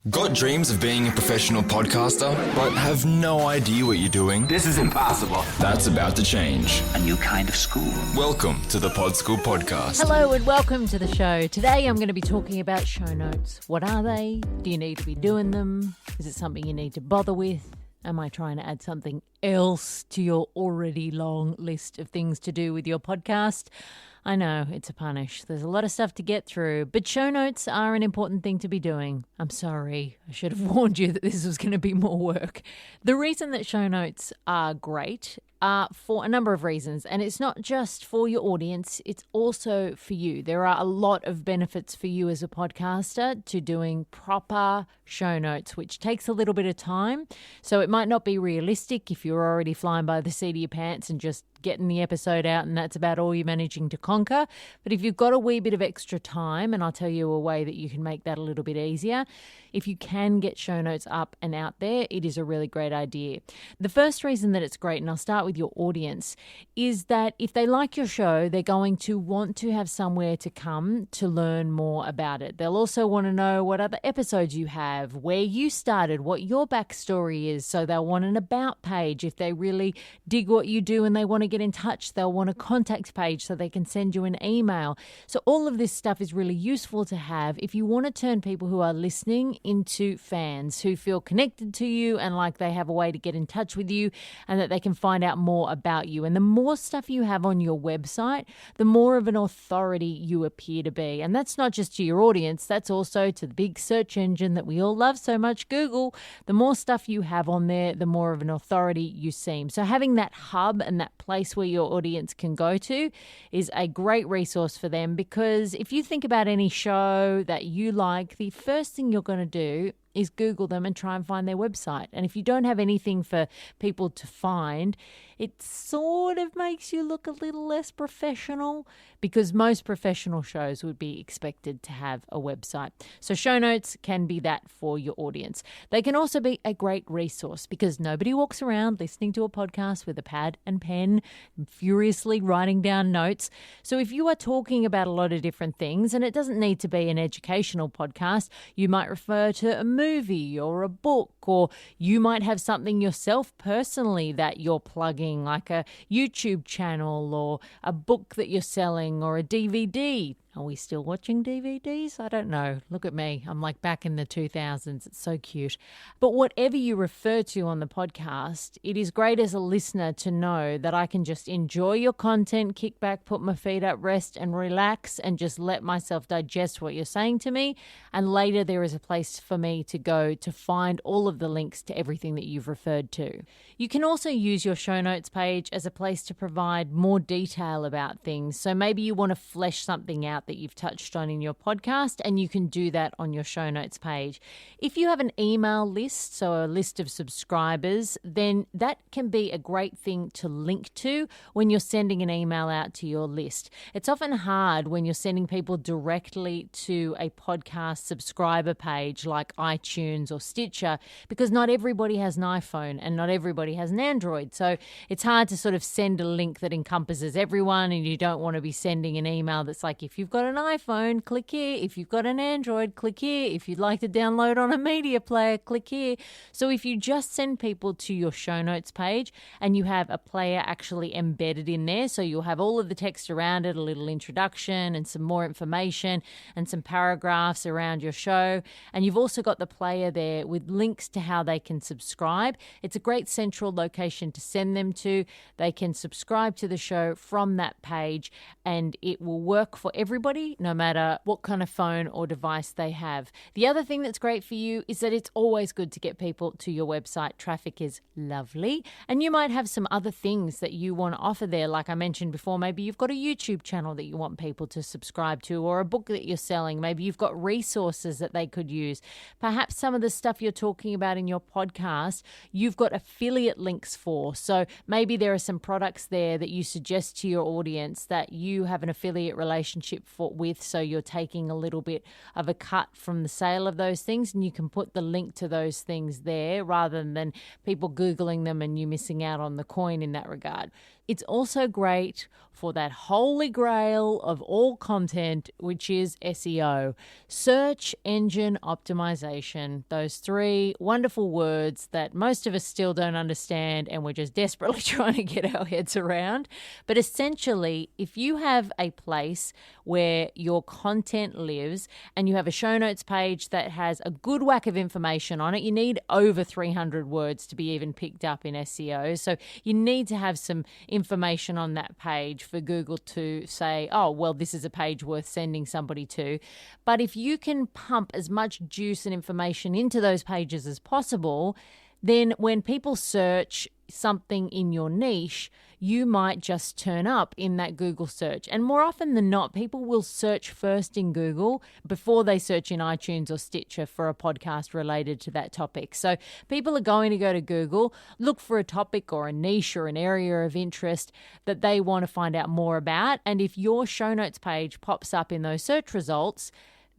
Got dreams of being a professional podcaster, but have no idea what you're doing? This is impossible. That's about to change. A new kind of school. Welcome to the Pod School Podcast. Hello and welcome to the show. Today I'm going to be talking about show notes. What are they? Do you need to be doing them? Is it something you need to bother with? Am I trying to add something else to your already long list of things to do with your podcast? I know, it's a punish. There's a lot of stuff to get through, but show notes are an important thing to be doing. I'm sorry, I should have warned you that this was going to be more work. The reason that show notes are great are for a number of reasons, and it's not just for your audience, it's also for you. There are a lot of benefits for you as a podcaster to doing proper show notes, which takes a little bit of time. So it might not be realistic if you're already flying by the seat of your pants and just getting the episode out and that's about all you're managing to conquer. But if you've got a wee bit of extra time, and I'll tell you a way that you can make that a little bit easier, if you can get show notes up and out there, it is a really great idea. The first reason that it's great, and I'll start with your audience, is that if they like your show, they're going to want to have somewhere to come to learn more about it. They'll also want to know what other episodes you have, where you started, what your backstory is. So they'll want an about page. If they really dig what you do and they want to get in touch, they'll want a contact page so they can send you an email. So all of this stuff is really useful to have if you want to turn people who are listening into fans who feel connected to you and like they have a way to get in touch with you and that they can find out more about you. And the more stuff you have on your website, the more of an authority you appear to be. And that's not just to your audience, that's also to the big search engine that we all love so much, Google. The more stuff you have on there, the more of an authority you seem. So having that hub and that place where your audience can go to is a great resource for them, because if you think about any show that you like, the first thing you're going to do is Google them and try and find their website. And if you don't have anything for people to find, it sort of makes you look a little less professional, because most professional shows would be expected to have a website. So show notes can be that for your audience. They can also be a great resource, because nobody walks around listening to a podcast with a pad and pen, furiously writing down notes. So if you are talking about a lot of different things, and it doesn't need to be an educational podcast, you might refer to a movie or a book, or you might have something yourself personally that you're plugging, like a YouTube channel or a book that you're selling or a DVD. Are we still watching DVDs? I don't know. Look at me. I'm like back in the 2000s. It's so cute. But whatever you refer to on the podcast, it is great as a listener to know that I can just enjoy your content, kick back, put my feet up, rest and relax, and just let myself digest what you're saying to me. And later there is a place for me to go to find all of the links to everything that you've referred to. You can also use your show notes page as a place to provide more detail about things. So maybe you want to flesh something out that you've touched on in your podcast, and you can do that on your show notes page. If you have an email list, so a list of subscribers, then that can be a great thing to link to when you're sending an email out to your list. It's often hard when you're sending people directly to a podcast subscriber page like iTunes or Stitcher, because not everybody has an iPhone and not everybody has an Android. So it's hard to sort of send a link that encompasses everyone, and you don't want to be sending an email that's like, if you've got an iPhone, click here. If you've got an Android, click here. If you'd like to download on a media player, click here. So if you just send people to your show notes page and you have a player actually embedded in there, so you'll have all of the text around it, a little introduction and some more information and some paragraphs around your show, and you've also got the player there with links to how they can subscribe. It's a great central location to send them to. They can subscribe to the show from that page, and it will work for everybody, no matter what kind of phone or device they have. The other thing that's great for you is that it's always good to get people to your website. Traffic is lovely. And you might have some other things that you want to offer there. Like I mentioned before, maybe you've got a YouTube channel that you want people to subscribe to, or a book that you're selling. Maybe you've got resources that they could use. Perhaps some of the stuff you're talking about in your podcast, you've got affiliate links for. So maybe there are some products there that you suggest to your audience that you have an affiliate relationship with, so you're taking a little bit of a cut from the sale of those things, and you can put the link to those things there rather than people Googling them and you missing out on the coin in that regard. It's also great for that holy grail of all content, which is SEO, search engine optimization. Those three wonderful words that most of us still don't understand and we're just desperately trying to get our heads around. But essentially, if you have a place where your content lives and you have a show notes page that has a good whack of information on it, you need over 300 words to be even picked up in SEO. So you need to have some information on that page for Google to say, oh, well, this is a page worth sending somebody to. But if you can pump as much juice and information into those pages as possible, then when people search something in your niche, you might just turn up in that Google search. And more often than not, people will search first in Google before they search in iTunes or Stitcher for a podcast related to that topic. So people are going to go to Google, look for a topic or a niche or an area of interest that they want to find out more about. And if your show notes page pops up in those search results,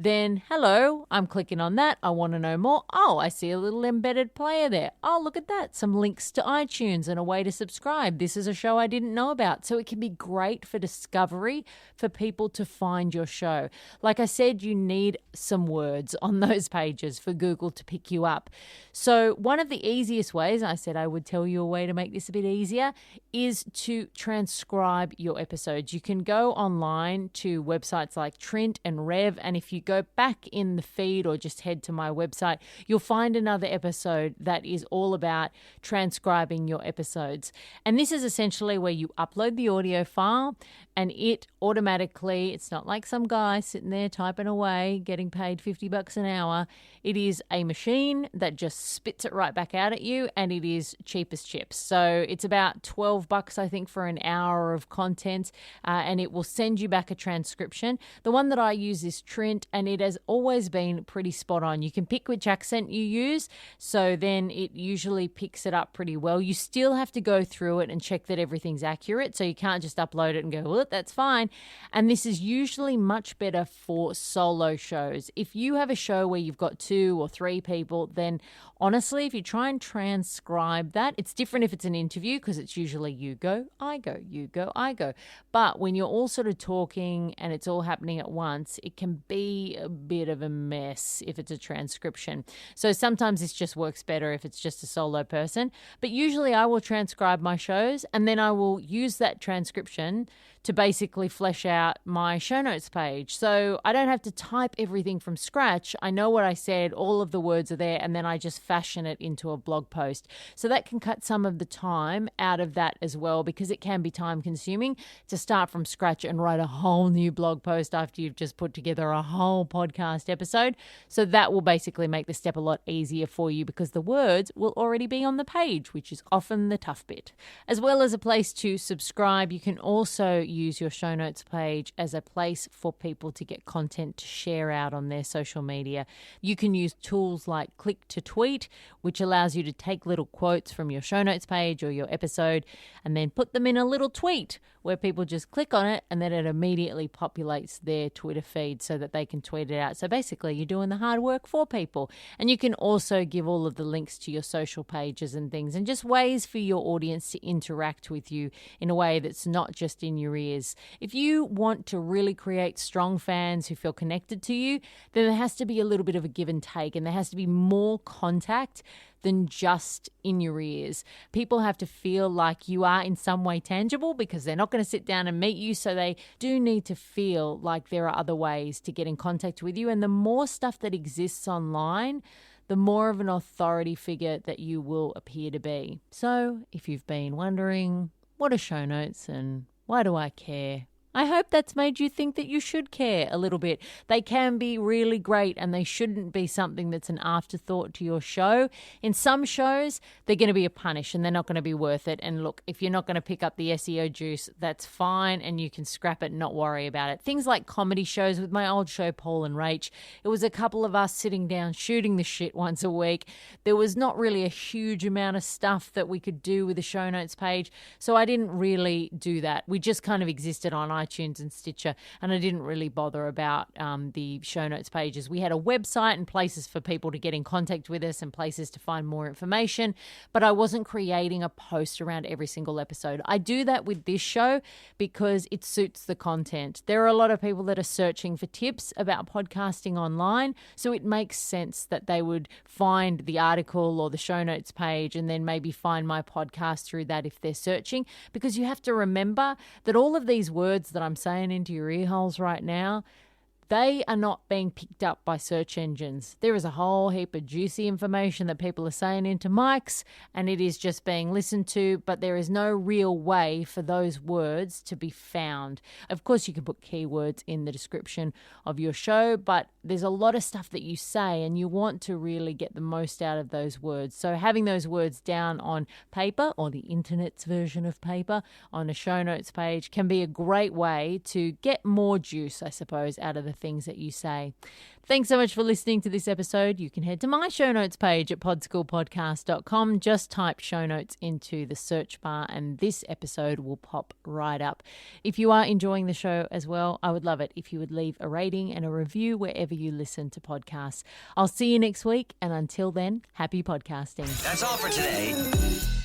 then, hello, I'm clicking on that. I want to know more. Oh, I see a little embedded player there. Oh, look at that. Some links to iTunes and a way to subscribe. This is a show I didn't know about. So it can be great for discovery, for people to find your show. Like I said, you need some words on those pages for Google to pick you up. So one of the easiest ways, I said I would tell you a way to make this a bit easier, is to transcribe your episodes. You can go online to websites like Trint and Rev, and if you go back in the feed or just head to my website, you'll find another episode that is all about transcribing your episodes. And this is essentially where you upload the audio file and it automatically, it's not like some guy sitting there typing away, getting paid $50 an hour. It is a machine that just spits it right back out at you, and it is cheap as chips. So it's about $12, I think, for an hour of content, and it will send you back a transcription. The one that I use is Trint, and it has always been pretty spot on. You can pick which accent you use, so then it usually picks it up pretty well. You still have to go through it and check that everything's accurate, so you can't just upload it and go, well, that's fine. And this is usually much better for solo shows. If you have a show where you've got 2 or 3 people, then honestly, if you try and transcribe that, it's different if it's an interview because it's usually you go, I go, you go, I go. But when you're all sort of talking and it's all happening at once, it can be a bit of a mess if it's a transcription. So sometimes this just works better if it's just a solo person. But usually I will transcribe my shows and then I will use that transcription to basically flesh out my show notes page. So I don't have to type everything from scratch. I know what I said, all of the words are there, and then I just fashion it into a blog post. So that can cut some of the time out of that as well, because it can be time consuming to start from scratch and write a whole new blog post after you've just put together a whole podcast episode. So that will basically make the step a lot easier for you because the words will already be on the page, which is often the tough bit. As well as a place to subscribe, you can also use your show notes page as a place for people to get content to share out on their social media. You can use tools like Click to Tweet, which allows you to take little quotes from your show notes page or your episode and then put them in a little tweet where people just click on it and then it immediately populates their Twitter feed so that they can tweet it out. So basically you're doing the hard work for people. And you can also give all of the links to your social pages and things and just ways for your audience to interact with you in a way that's not just in your ears. If you want to really create strong fans who feel connected to you, then there has to be a little bit of a give and take, and there has to be more contact than just in your ears. People have to feel like you are in some way tangible because they're not going to sit down and meet you. So they do need to feel like there are other ways to get in contact with you. And the more stuff that exists online, the more of an authority figure that you will appear to be. So if you've been wondering, what are show notes and why do I care? I hope that's made you think that you should care a little bit. They can be really great and they shouldn't be something that's an afterthought to your show. In some shows, they're going to be a punish and they're not going to be worth it. And look, if you're not going to pick up the SEO juice, that's fine and you can scrap it and not worry about it. Things like comedy shows with my old show, Paul and Rach, it was a couple of us sitting down shooting the shit once a week. There was not really a huge amount of stuff that we could do with the show notes page. So I didn't really do that. We just kind of existed on iTunes and Stitcher, and I didn't really bother about the show notes pages. We had a website and places for people to get in contact with us and places to find more information, but I wasn't creating a post around every single episode. I do that with this show because it suits the content. There are a lot of people that are searching for tips about podcasting online, so it makes sense that they would find the article or the show notes page and then maybe find my podcast through that if they're searching, because you have to remember that all of these words that I'm saying into your ear holes right now, they are not being picked up by search engines. There is a whole heap of juicy information that people are saying into mics, and it is just being listened to, but there is no real way for those words to be found. Of course, you can put keywords in the description of your show, but there's a lot of stuff that you say, and you want to really get the most out of those words. So having those words down on paper, or the internet's version of paper, on a show notes page can be a great way to get more juice, I suppose, out of the things that you say. Thanks so much for listening to this episode. You can head to my show notes page at podschoolpodcast.com. Just type show notes into the search bar and this episode will pop right up. If you are enjoying the show as well, I would love it if you would leave a rating and a review wherever you listen to podcasts. I'll see you next week, and until then, happy podcasting. That's all for today.